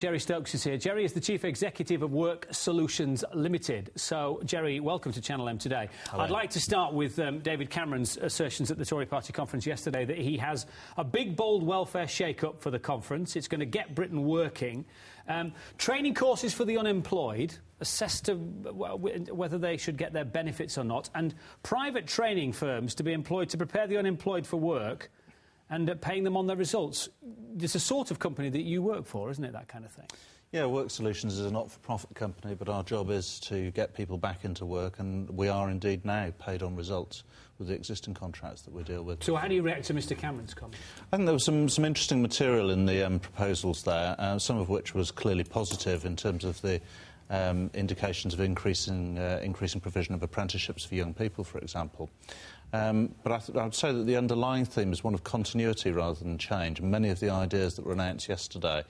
Jerry Stokes is here. Jerry is the Chief Executive of Work Solutions Limited. So, Jerry, welcome to Channel M today. Hello. I'd like to start with David Cameron's assertions at the Tory party conference yesterday that he has a big, bold welfare shake-up for the conference. It's going to get Britain working. Training courses for the unemployed, assessed to whether they should get their benefits or not, and private training firms to be employed to prepare the unemployed for work and paying them on their results. It's a sort of company that you work for, isn't it, that kind of thing? Yeah, Work Solutions is a not-for-profit company, but our job is to get people back into work, and we are indeed now paid on results with the existing contracts that we deal with. So how do you react to Mr Cameron's comment? I think there was some interesting material in the proposals there, some of which was clearly positive in terms of the indications of increasing provision of apprenticeships for young people, for example. But I would say that the underlying theme is one of continuity rather than change. Many of the ideas that were announced yesterday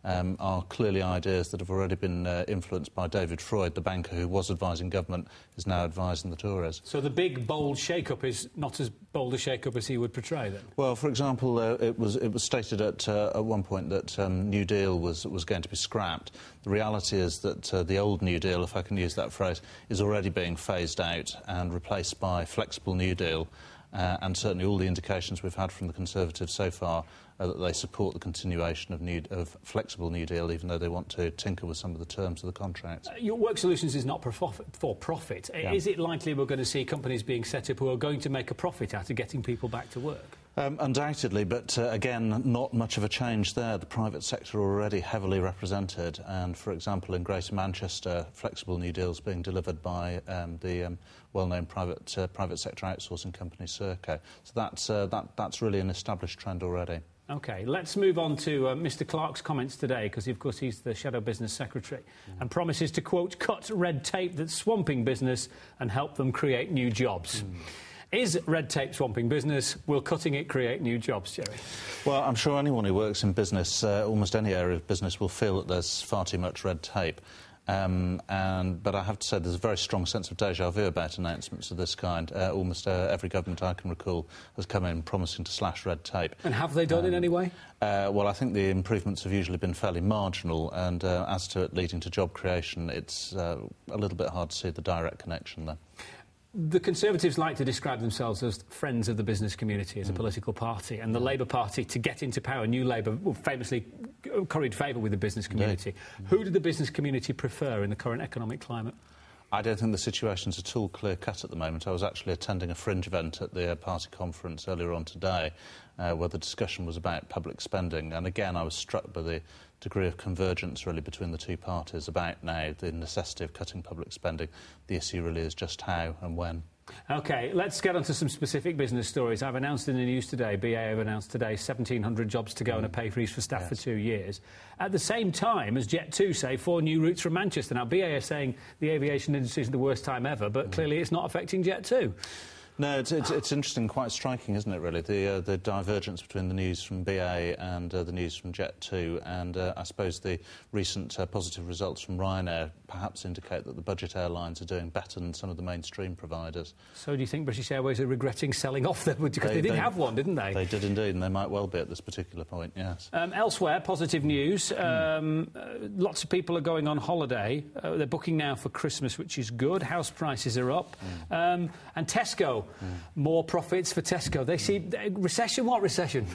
are clearly ideas that have already been influenced by David Freud, the banker who was advising government, is now advising the Tories. So the big, bold shake-up is not as bold a shake-up as he would portray, then? Well, for example, it was stated at one point that New Deal was going to be scrapped. The reality is that the old New Deal, if I can use that phrase, is already being phased out and replaced by flexible New Deal. And certainly all the indications we've had from the Conservatives so far are that they support the continuation of flexible New Deal, even though they want to tinker with some of the terms of the contract. Your Work Solutions is not for profit. Yeah. Is it likely we're going to see companies being set up who are going to make a profit out of getting people back to work? Undoubtedly, but again, not much of a change there. The private sector are already heavily represented, and, for example, in Greater Manchester, flexible New Deal is being delivered by the well-known private sector outsourcing company Serco. So that's really an established trend already. OK, let's move on to Mr Clarke's comments today, because, of course, he's the Shadow Business Secretary, and promises to, quote, cut red tape that's swamping business and help them create new jobs. Is red tape swamping business? Will cutting it create new jobs, Jerry? Well, I'm sure anyone who works in business, almost any area of business, will feel that there's far too much red tape. But I have to say there's a very strong sense of déjà vu about announcements of this kind. Almost every government I can recall has come in promising to slash red tape. And have they done in any way? Well, I think the improvements have usually been fairly marginal, and as to it leading to job creation, it's a little bit hard to see the direct connection there. The Conservatives like to describe themselves as friends of the business community as a political party, and the Labour Party, to get into power, New Labour, famously curried favour with the business community. Who do the business community prefer in the current economic climate? I don't think the situation's at all clear-cut at the moment. I was actually attending a fringe event at the party conference earlier on today where the discussion was about public spending, and again I was struck by the degree of convergence really between the two parties about now the necessity of cutting public spending. The issue really is just how and when. OK, let's get on to some specific business stories. I've announced in the news today, BA have announced today, 1,700 jobs to go and a pay freeze for staff for 2 years. At the same time as Jet2 say 4 new routes from Manchester. Now, BA are saying the aviation industry is the worst time ever, but clearly it's not affecting Jet2. No, it's interesting, quite striking, isn't it, really, the divergence between the news from BA and the news from Jet2, and I suppose the recent positive results from Ryanair perhaps indicate that the budget airlines are doing better than some of the mainstream providers. So do you think British Airways are regretting selling off them? Because they did have one, didn't they? They did indeed, and they might well be at this particular point, yes. Elsewhere, positive news. Lots of people are going on holiday. They're booking now for Christmas, which is good. House prices are up. And Tesco. More profits for Tesco. They see recession. What recession?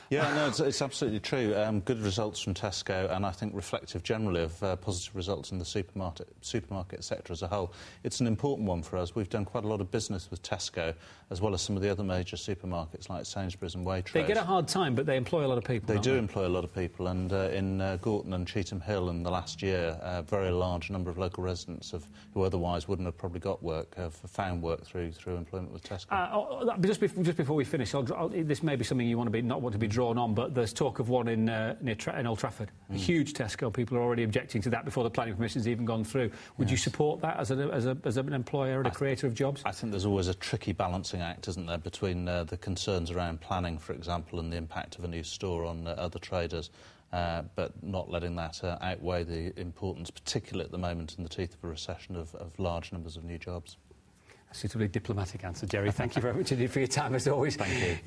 Yeah, no, it's absolutely true. Good results from Tesco, and I think reflective generally of positive results in the supermarket sector as a whole. It's an important one for us. We've done quite a lot of business with Tesco, as well as some of the other major supermarkets like Sainsbury's and Waitrose. They get a hard time, but they employ a lot of people. They do employ a lot of people, and in Gorton and Cheetham Hill in the last year, a very large number of local residents who otherwise wouldn't have probably got work have found work through employment with Tesco. Just before we finish, this may be something you not want to be drawn on, but there's talk of one in Old Trafford. A huge Tesco. People are already objecting to that before the planning permission's even gone through. Would you support that as an employer and a creator of jobs? I think there's always a tricky balancing act, isn't there, between the concerns around planning, for example, and the impact of a new store on other traders, but not letting that outweigh the importance, particularly at the moment in the teeth of a recession, of large numbers of new jobs. A suitably diplomatic answer, Jerry. Thank you very much indeed for your time, as always. Thank you.